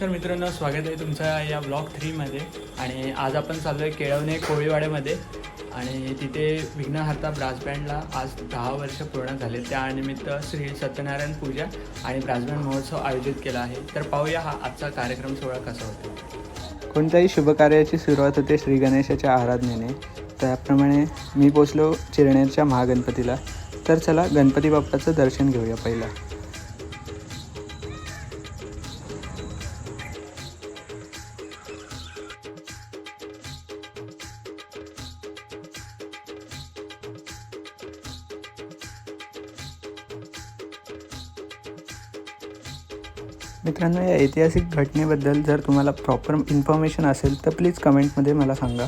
तर मित्रांनो, स्वागत आहे तुमचं या ब्लॉग 3मध्ये. आणि आज आपण चाललो आहे केळवणे कोळीवाड्यामध्ये. आणि तिथे विघ्नहर्ता ब्रास बँडला आज 10 वर्ष पूर्ण झाले. त्यानिमित्त श्री सत्यनारायण पूजा आणि ब्रास बँड महोत्सव आयोजित केला आहे. तर पाहूया हा आजचा कार्यक्रम सोहळा कसा होतो. कोणत्याही शुभकार्याची सुरुवात होते श्री गणेशाच्या आराधनेने. त्याप्रमाणे मी पोचलो चिरनेरच्या महागणपतीला. तर चला गणपती बाप्पाचं दर्शन घेऊया पहिला. मित्रांनो, या ऐतिहासिक घटनेबद्दल जर तुम्हाला प्रॉपर इन्फॉर्मेशन असेल तर प्लीज कमेंटमध्ये मला सांगा.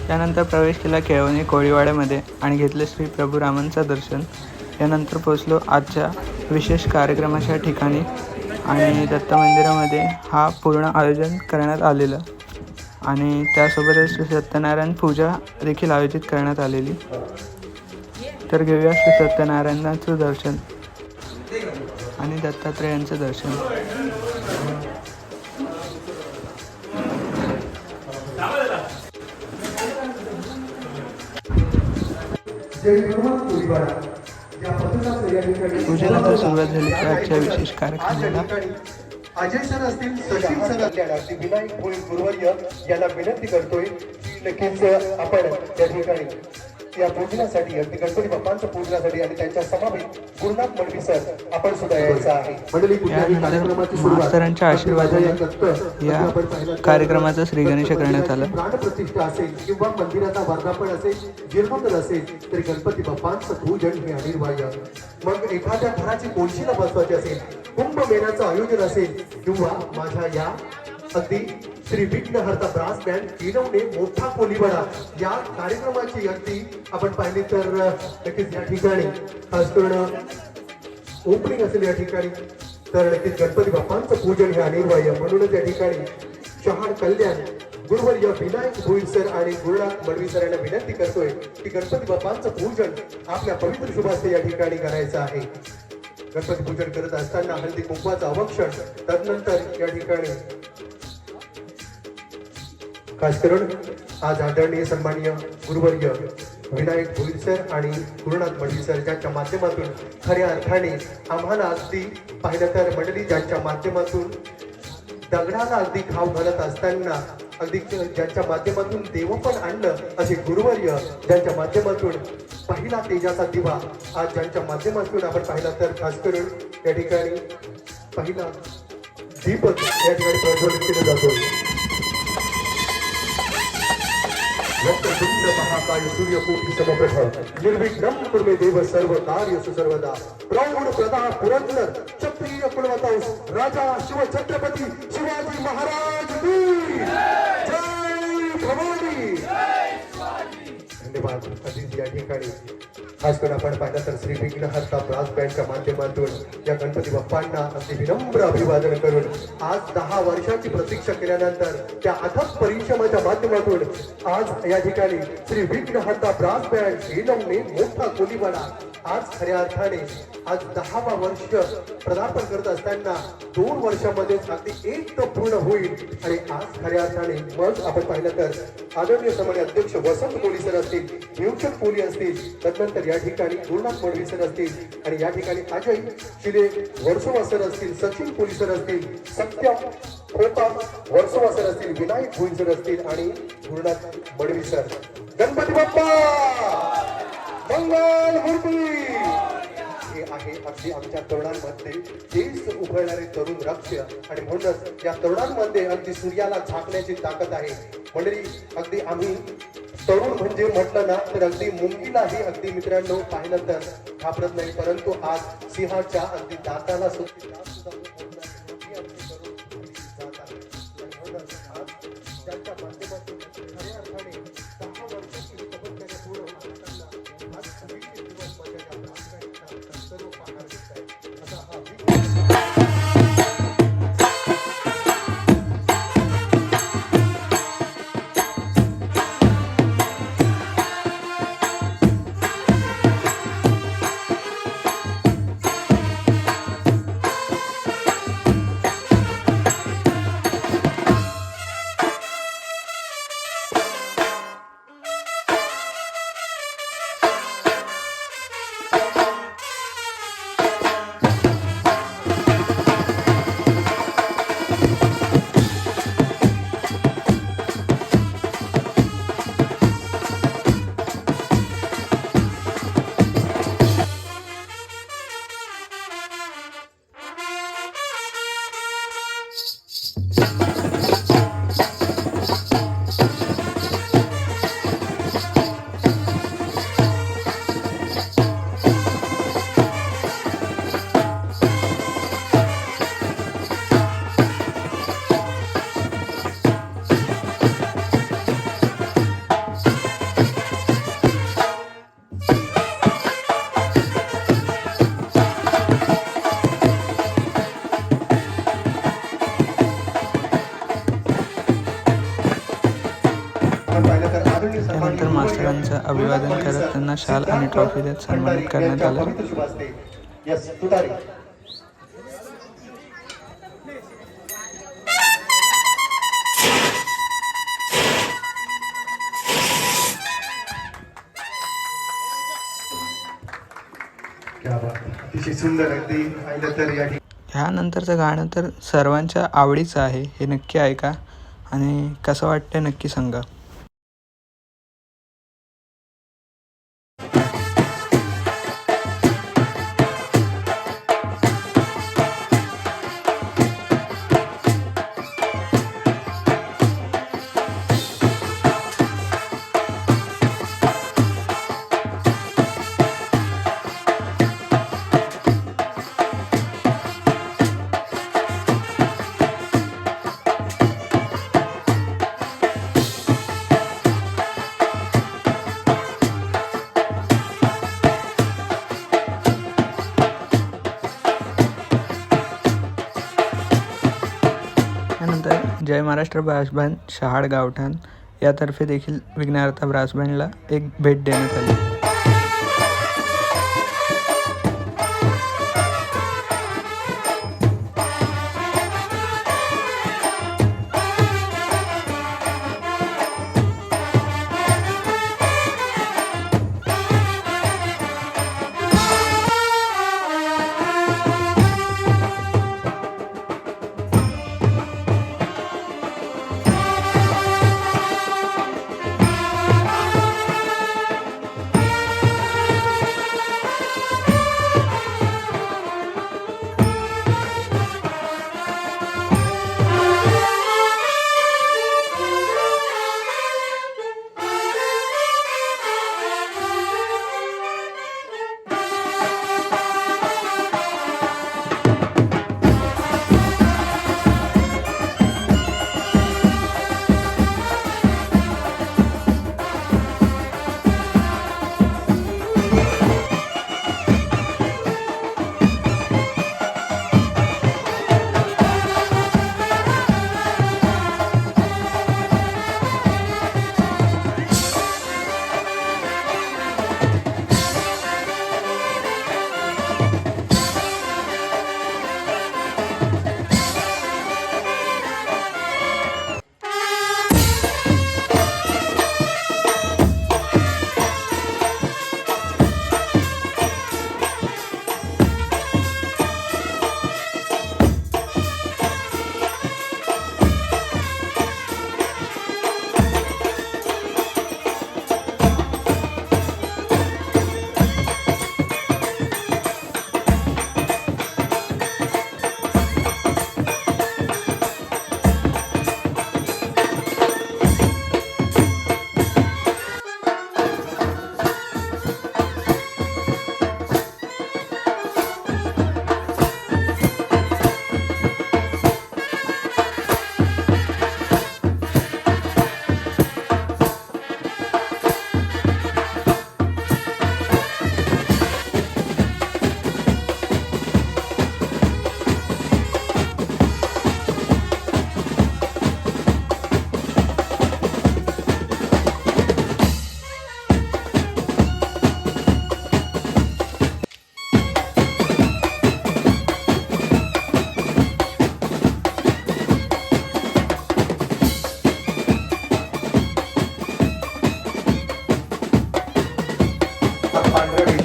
त्यानंतर प्रवेश केला केळवणे कोळीवाड्यामध्ये आणि घेतले श्री प्रभू रामांचं दर्शन. यानंतर पोचलो आजच्या विशेष कार्यक्रमाच्या ठिकाणी आणि दत्त मंदिरामध्ये हा पूर्ण आयोजन करण्यात आलेलं आणि त्यासोबतच श्री सत्यनारायण पूजा देखील आयोजित करण्यात आलेली. तर घेऊया श्री सत्यनारायणाचं दर्शन आणि दत्तात्रेयांचं दर्शन. पूजेनंतर सुरुवात झाली आजच्या विशेष कार्यक्रमाला. अजय सर असतील, सचिन सर असतील, विनायक गुरुवर्य यांना विनंती करतोय की नक्कीच आपण त्या ठिकाणी या पूजनासाठी अगदी गणपती बाप्पांच्या पूजनासाठी आणि त्यांच्या समावेत गुरुनाथ मडवी सर आपण सुद्धा यायचं आहे. मास्तरांच्या आशीर्वादाने या कार्यक्रमाचं श्री गणेश करण्यात आलं. प्राणप्रतिष्ठा असेल किंवा मंदिराचा वर्धापन असेल, जीर्णोद्धार असेल तरी गणपती बाप्पांचं पूजन हे अनिवार्य. मग एखाद्या घराची कोळशीला बसवायची असेल, कुंभमेळ्याचं आयोजन असेल किंवा माझ्या या अगदी श्री विघ्नहर्ता ब्रास बँड केळवणे मोठा कोळीवाडा या कार्यक्रमाची अगदी आपण पाहिली तर नक्कीच या ठिकाणी खास करून ओपनिंग असेल या ठिकाणी तर नक्कीच गणपती बाप्पांचं पूजन हे अनिवार्य. म्हणूनच या ठिकाणी शहाण कल्याण गुरुवर्य विनायक भोईर सर आणि गुरुनाथ मडवी सर यांना विनंती करतोय की गणपती बाप्पांचं पूजन आपल्या पवित्र शुभास्ते या ठिकाणी करायचं आहे. गणपती पूजन करत असताना हळदी कुंकवाचं अवक्षण, तदनंतर या ठिकाणी खास करून आज आदरणीय सन्माननीय गुरुवर्य विनायक भोईर सर आणि गुरुनाथ मडवी सर ज्यांच्या माध्यमातून खऱ्या अर्थाने आम्हाला अगदी पाहिलं तर मंडळी ज्यांच्या माध्यमातून दगडाला अगदी खाऊ घालत असताना अगदी ज्यांच्या माध्यमातून देव पण आणलं असे गुरुवर्य ज्यांच्या माध्यमातून पहिला तेजाचा दिवा आज ज्यांच्या माध्यमातून आपण पाहिला तर खास करून या ठिकाणी पहिला दीपक या ठिकाणी प्रज्वलित केला जातो. महाकाय सूर्यकोटी समप्रभ निर्विघ्नं कुर्मे देव सर्व कार्येषु सर्वदा. प्रौढ प्रदा पुरंदर क्षत्रिय कुलवंश राजा शिव छत्रपती शिवाजी महाराज की जय भवानी. धन्यवाद. अगदी या ठिकाणी खास करून आपण पाहिलं तर श्री विघ्नहर्ता ब्रास बँडच्या माध्यमातून या गणपती बाप्पांना अगदी विनम्र अभिवादन करून आज 10 वर्षाची प्रतीक्षा केल्यानंतर त्या अथक परिश्रमाच्या माध्यमातून आज या ठिकाणी श्री विघ्नहर्ता ब्रास बँड केळवणे मोठा कोळीवाडा आज खऱ्या अर्थाने आज 10वा वर्ष पदार्पण करत असताना 2 वर्षामध्येच अगदी एक तर पूर्ण होईल. आणि आज खऱ्या अर्थाने मग आपण पाहिलं तर आदरणीय सन्माननीय अध्यक्ष वसंत कोळी सर असतील, नियुक्त कोळी असतील, तदनंतर या ठिकाणी गुरुनाथ मडवी सर असतील आणि या ठिकाणी अजय शिले वर्सोवा सर असतील, सचिन कोळी सर असतील, सत्यम प्रताप वर्सोवा सर असतील, विनायक भोईर सर असतील आणि गुरुनाथ मडवी सर. गणपती बाप्पा मंगल मूर्ती हे आहे अगदी आमच्या तरुणांमध्ये तेच उघडणारे तरुण रक्ष. आणि म्हणूनच या तरुणांमध्ये अगदी सूर्याला झाकण्याची ताकद आहे. मंडळी अगदी आम्ही तरुण म्हणजे म्हटलं ना तर अगदी मुंगीलाही अगदी मित्रांनो पाहिलं तर घाबरत नाही, परंतु आज सिंहाच्या अगदी दाताला सुद्धा त्यांच्या माध्यमातून खऱ्या अर्थाने 10 वर्षाची तपस्या पूर्ण होताना आज सगळीचे दिवस माझ्या सर्व पाहणार दिसत आहेत. आता हा त्यानंतर मास्तरांचं अभिवादन करत त्यांना शाल आणि ट्रॉफी देत सन्मानित करण्यात आलं. यस तुतारी. क्या बात. अतिशय सुंदर अगदी पाहिलं तर या ह्यानंतरचं गाणं तर सर्वांच्या आवडीचं आहे, हे नक्की ऐका आणि कसं वाटतं नक्की सांगा. त्यानंतर जय महाराष्ट्र ब्रास बँड शहाड गावठाण यातर्फे देखील विघ्नहर्ता ब्रास बँडला एक भेट देण्यात आली.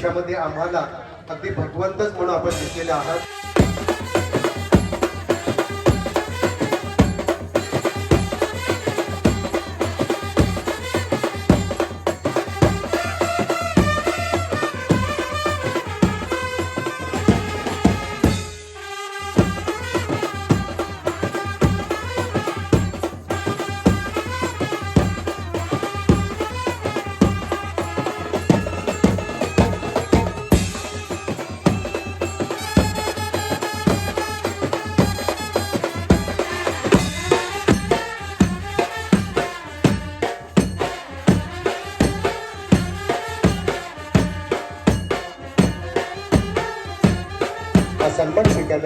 यामध्ये आम्हाला अगदी भगवंतच म्हणून आपण दिसलेले आहात.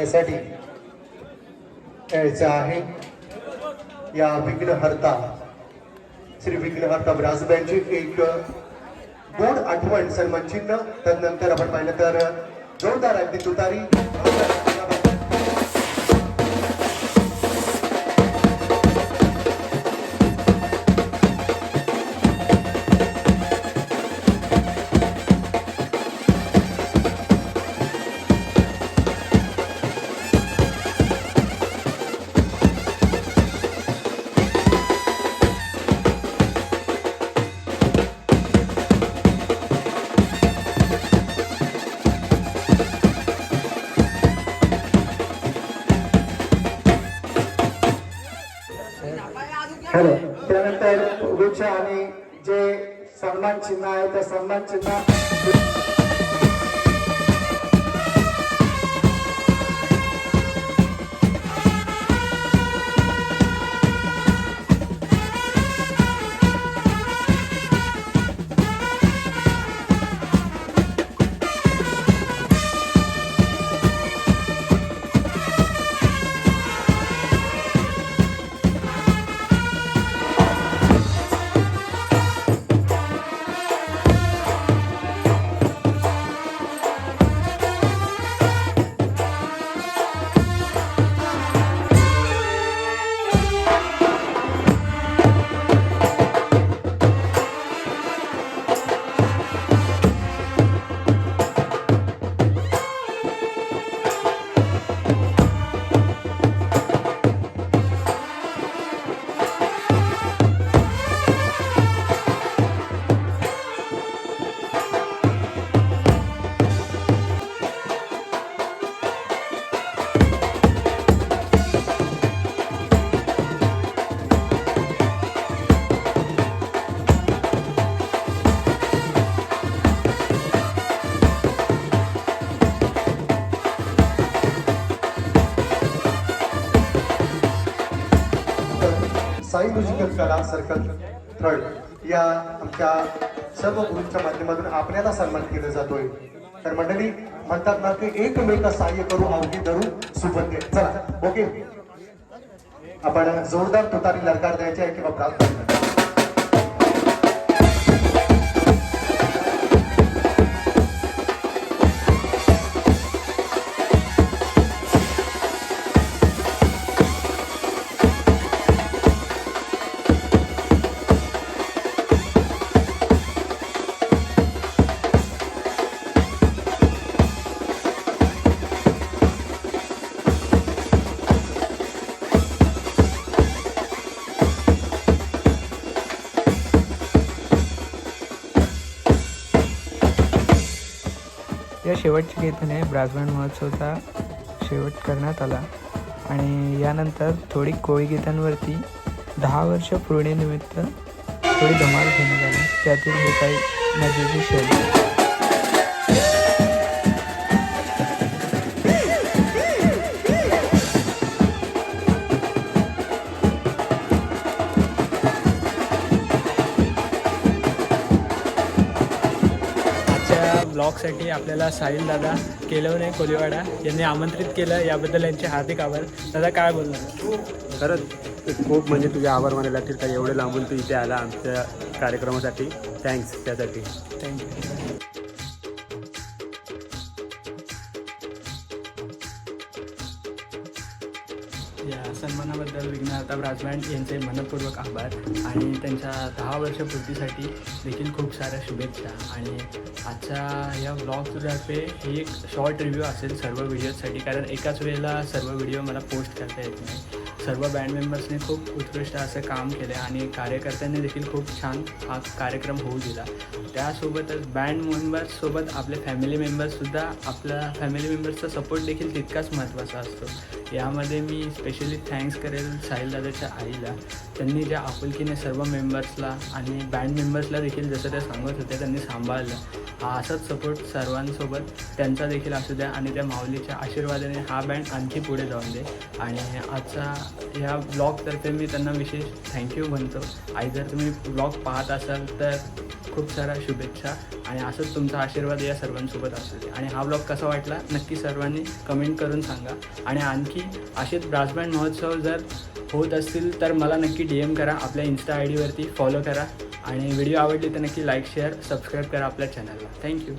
करण्यासाठी यायचं आहे. या विघ्नहर्ता श्री विघ्नहर्ता ब्रास बँडची एक गोड आठवण सन्मान चिन्ह. तदनंतर आपण पाहिलं तर जोरदार अगदी तुतारी. हॅलो. त्यानंतर वृक्ष आणि जे सन्मान चिन्ह आहे त्या सन्मान चिन्ह साई म्युझिकल कला सर्कल थर्ड या आमच्या सर्व गुरूंच्या माध्यमातून आपल्याला सन्मान केला जातोय. तर मंडळी म्हणतात ना की एकमेक सहाय्य करू अवघे धरू सुबंधे. चला ओके, आपण जोरदार तुतारी ललकार द्यायची आहे किंवा प्रार्थना. या शेवटच्या गीताने ब्रास बँड महोत्सवाचा शेवट करण्यात आला आणि यानंतर थोडी कोळी गीतांवरती 10 वर्ष पूर्णिमेनिमित्त थोडी धमाल घेण्यात आली. त्यातील हे काही मजेची शैली. ब्लॉगसाठी आपल्याला साहिल दादा केलवणे कोलीवाडा यांनी आमंत्रित केलं, याबद्दल यांचे हार्दिक आभार. दादा काय बोलणार? खरंच खूप म्हणजे तुझे आभार मानायला लागतील का एवढे लांबून तू इथे आला आमच्या कार्यक्रमासाठी. थँक्स त्यासाठी. थँक्यू. या सन्मानाबद्दल विघ्नहर्ता ब्रास बँड यांचे मनपूर्वक आभार आणि त्यांच्या 10 वर्ष पूर्तीसाठी देखील खूप साऱ्या शुभेच्छा. आणि आजच्या या ब्लॉगतर्फे ही एक शॉर्ट रिव्ह्यू असेल सर्व व्हिडिओसाठी, कारण एकाच वेळेला सर्व व्हिडिओ मला पोस्ट करता येत नाही. सर्व बँड मेंबर्सने खूप उत्कृष्ट असं काम केलं आणि कार्यकर्त्यांनी देखील खूप छान हा कार्यक्रम होऊ दिला. त्यासोबतच बँड मेंबर्ससोबत आपले फॅमिली मेंबर्ससुद्धा, आपल्या फॅमिली मेंबर्सचा सपोर्ट देखील तितकाच महत्त्वाचा असतो. यामध्ये मी स्पेशली थँक्स करेल साहिल दादाच्या आईला. त्यांनी ज्या आपुलकीने सर्व मेंबर्सला आणि बँड मेंबर्सला देखील जसं ते सांगत होते त्यांनी सांभाळलं. हा असाच सपोर्ट सर्वांसोबत त्यांचा देखील असू द्या आणि त्या माऊलीच्या आशीर्वादाने हा बँड आणखी पुढे जाऊन दे. आणि आजचा ह्या ब्लॉगतर्फे मी त्यांना विशेष थँक्यू म्हणतो. आई जर तुम्ही ब्लॉग पाहत असाल तर खूप साऱ्या शुभेच्छा आणि असंच तुमचा आशीर्वाद या सर्वांसोबत असू दे. आणि हा ब्लॉग कसा वाटला नक्की सर्वांनी कमेंट करून सांगा. आणि आणखी असेच ब्रास बँड महोत्सव जर होत असतील तर मला नक्की DM करा, आपल्या Insta ID वरती फॉलो करा आणि व्हिडिओ आवडली तर नक्की लाईक शेअर सबस्क्राईब करा आपल्या चॅनलला. थँक्यू.